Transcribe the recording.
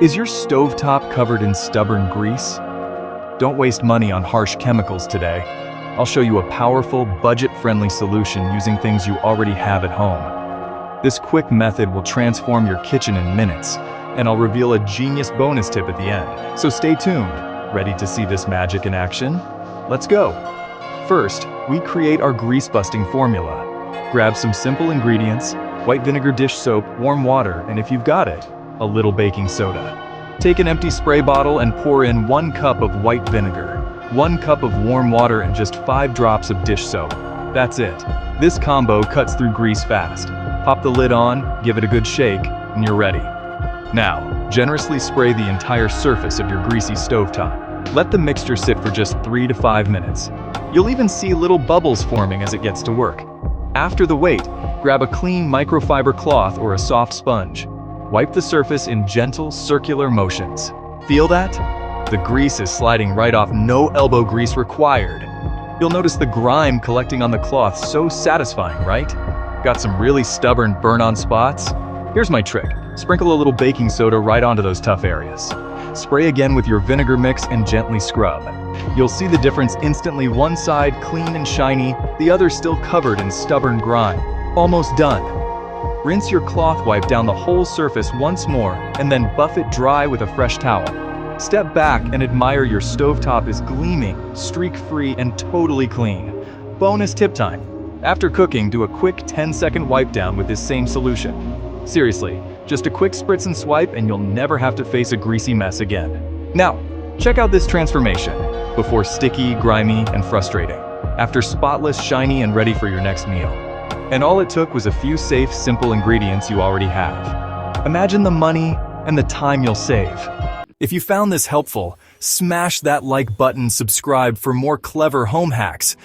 Is your stovetop covered in stubborn grease? Don't waste money on harsh chemicals today. I'll show you a powerful, budget-friendly solution using things you already have at home. This quick method will transform your kitchen in minutes, and I'll reveal a genius bonus tip at the end. So stay tuned. Ready to see this magic in action? Let's go. First, we create our grease-busting formula. Grab some simple ingredients: white vinegar dish soap, warm water, and if you've got it, a little baking soda. Take an empty spray bottle and pour in 1 cup of white vinegar, 1 cup of warm water, and just 5 drops of dish soap. That's it. This combo cuts through grease fast. Pop the lid on, give it a good shake, and you're ready. Now, generously spray the entire surface of your greasy stovetop. Let the mixture sit for just 3 to 5 minutes. You'll even see little bubbles forming as it gets to work. After the wait, grab a clean microfiber cloth or a soft sponge. Wipe the surface in gentle, circular motions. Feel that? The grease is sliding right off, no elbow grease required. You'll notice the grime collecting on the cloth, so satisfying, right? Got some really stubborn burn-on spots? Here's my trick. Sprinkle a little baking soda right onto those tough areas. Spray again with your vinegar mix and gently scrub. You'll see the difference instantly: one side clean and shiny, the other still covered in stubborn grime. Almost done. Rinse your cloth wipe down the whole surface once more, and then buff it dry with a fresh towel. Step back and admire your stovetop is gleaming, streak-free, and totally clean. Bonus tip time. After cooking, do a quick 10-second wipe down with this same solution. Seriously, just a quick spritz and swipe and you'll never have to face a greasy mess again. Now, check out this transformation. Before sticky, grimy, and frustrating. After spotless, shiny, and ready for your next meal. And all it took was a few safe, simple ingredients you already have. Imagine the money and the time you'll save. If you found this helpful, smash that like button, subscribe for more clever home hacks,